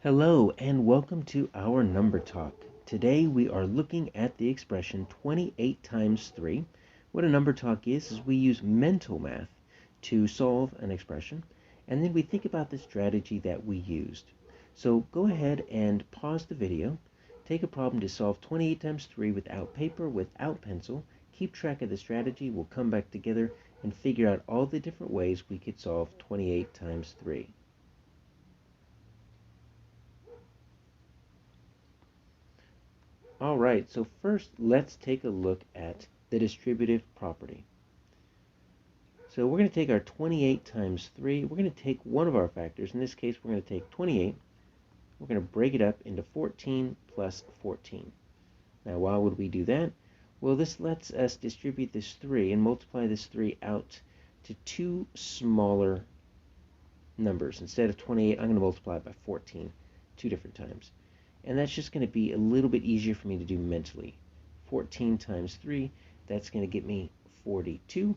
Hello and welcome to our number talk. Today we are looking at the expression 28 times 3. What a number talk is we use mental math to solve an expression, and then we think about the strategy that we used. So go ahead and pause the video, take a problem to solve 28 times 3 without paper, without pencil, keep track of the strategy, we'll come back together and figure out all the different ways we could solve 28 times 3. All right, so first let's take a look at the distributive property. So we're going to take our 28 times 3. We're going to take one of our factors. In this case, we're going to take 28. We're going to break it up into 14 plus 14. Now, why would we do that? Well, this lets us distribute this 3 and multiply this 3 out to two smaller numbers. Instead of 28, I'm going to multiply it by 14 two different times. And that's just going to be a little bit easier for me to do mentally. 14 times 3, that's going to get me 42.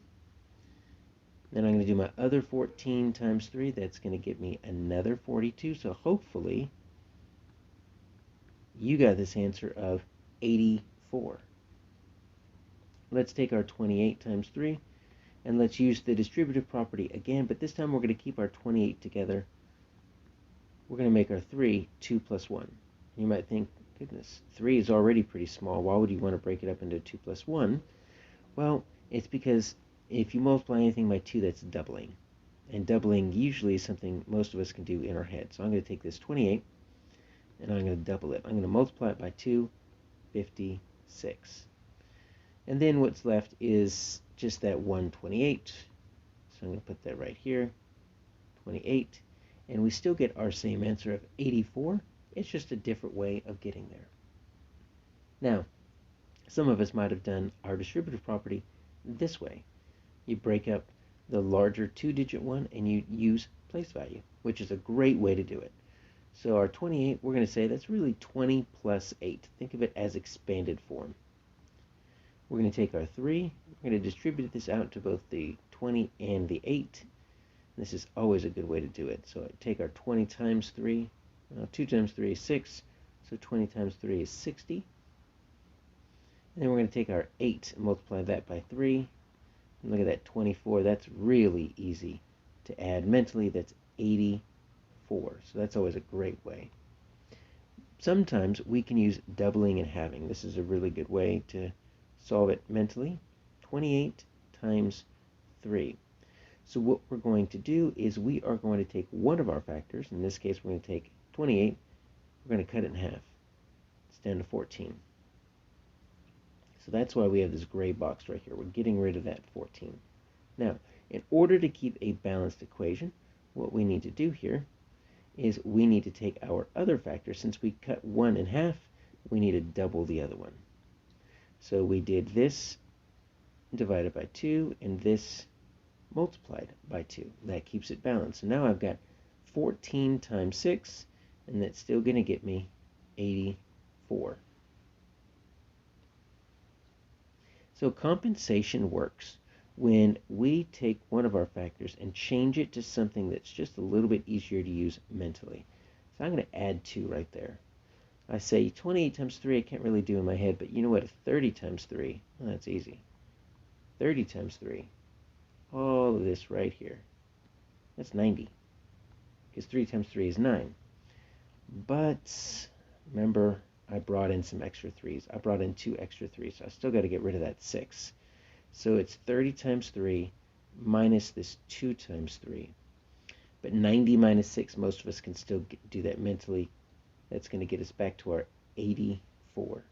Then I'm going to do my other 14 times 3, that's going to get me another 42. So hopefully you got this answer of 84. Let's take our 28 times 3, and let's use the distributive property again, but this time we're going to keep our 28 together. We're going to make our 3 2 plus 1. You might think, goodness, 3 is already pretty small. Why would you want to break it up into 2 plus 1? Well, it's because if you multiply anything by 2, that's doubling. And doubling usually is something most of us can do in our head. So I'm going to take this 28, and I'm going to double it. I'm going to multiply it by 2, 56. And then what's left is just that 128. So I'm going to put that right here, 28. And we still get our same answer of 84. It's just a different way of getting there. Now, some of us might have done our distributive property this way. You break up the larger two-digit one and you use place value, which is a great way to do it. So our 28, we're going to say that's really 20 plus 8. Think of it as expanded form. We're going to take our 3, we're going to distribute this out to both the 20 and the 8. This is always a good way to do it. So I take our 20 times 3, 2 times 3 is 6, so 20 times 3 is 60. And then we're going to take our 8 and multiply that by 3. And look at that, 24. That's really easy to add mentally. That's 84. So that's always a great way. Sometimes we can use doubling and halving. This is a really good way to solve it mentally. 28 times 3. So what we're going to do is we are going to take one of our factors. In this case, we're going to take 28. We're going to cut it in half. It's down to 14. So that's why we have this gray box right here. We're getting rid of that 14. Now, in order to keep a balanced equation, what we need to do here is we need to take our other factor. Since we cut one in half, we need to double the other one. So we did this divided by 2 and this multiplied by 2. That keeps it balanced. So now I've got 14 times 6, and that's still going to get me 84. So compensation works when we take one of our factors and change it to something that's just a little bit easier to use mentally. So I'm going to add 2 right there. I say 28 times 3 I can't really do in my head, but you know what? 30 times 3, well, that's easy. 30 times 3, all of this right here, that's 90. Because 3 times 3 is 9. But remember, I brought in some extra 3's. I brought in 2 extra 3's, so I still got to get rid of that 6. So it's 30 times 3 minus this 2 times 3. But 90 minus 6, most of us can still do that mentally. That's going to get us back to our 84.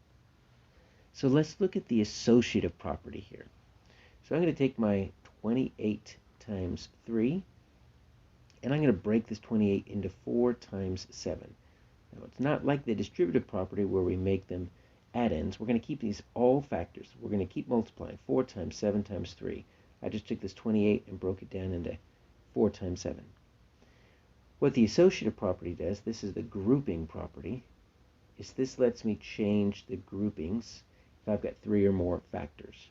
So let's look at the associative property here. So I'm going to take my 28 times 3, and I'm going to break this 28 into 4 times 7. Now, it's not like the distributive property where we make them add-ins. We're going to keep these all factors. We're going to keep multiplying. 4 times 7 times 3. I just took this 28 and broke it down into 4 times 7. What the associative property does, this is the grouping property, is this lets me change the groupings if I've got 3 or more factors.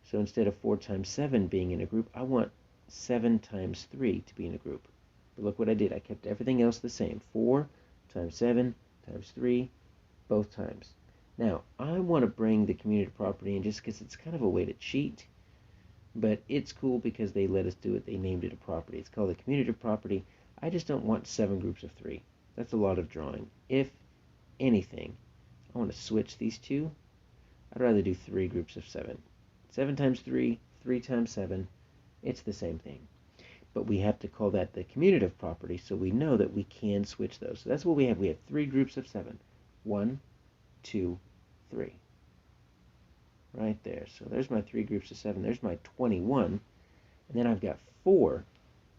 So instead of 4 times 7 being in a group, I want 7 times 3 to be in a group. But look what I did. I kept everything else the same. 4 times 7 times 3, both times. Now, I want to bring the commutative property in just because it's kind of a way to cheat, but it's cool because they let us do it. They named it a property. It's called the commutative property. I just don't want 7 groups of 3. That's a lot of drawing. If anything, I want to switch these two. I'd rather do 3 groups of 7. 7 times 3, 3 times 7, it's the same thing. But we have to call that the commutative property so we know that we can switch those. So that's what we have. We have 3 groups of 7. 1, 2, 3. Right there. So there's my 3 groups of 7. There's my 21. And then I've got 4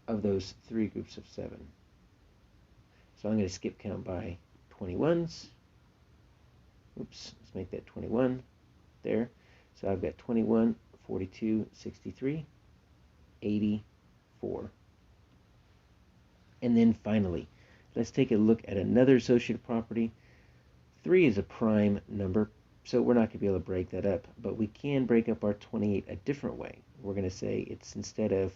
of those 3 groups of 7. So I'm going to skip count by 21s. Oops, let's make that 21 there. So I've got 21, 42, 63, 84. And then finally, let's take a look at another associative property. 3 is a prime number, so we're not going to be able to break that up, but we can break up our 28 a different way. We're going to say it's, instead of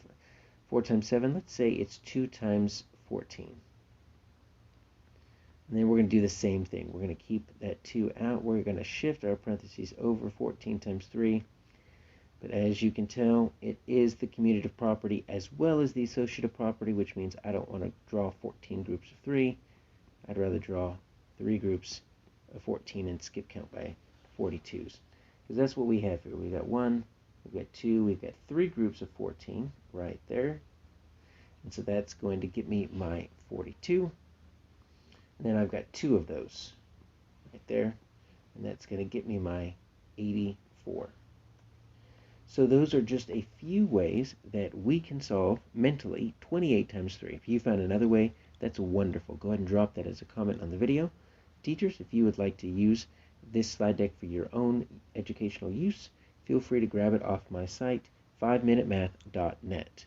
4 times 7, let's say it's 2 times 14. And then we're going to do the same thing. We're going to keep that 2 out. We're going to shift our parentheses over 14 times 3. But as you can tell, it is the commutative property as well as the associative property, which means I don't want to draw 14 groups of 3. I'd rather draw 3 groups of 14 and skip count by 42s. Because that's what we have here. We've got 1, we've got 2, we've got 3 groups of 14 right there. And so that's going to give me my 42. And then I've got 2 of those right there. And that's going to get me my 84. So those are just a few ways that we can solve mentally 28 times 3. If you found another way, that's wonderful. Go ahead and drop that as a comment on the video. Teachers, if you would like to use this slide deck for your own educational use, feel free to grab it off my site, 5minutemath.net.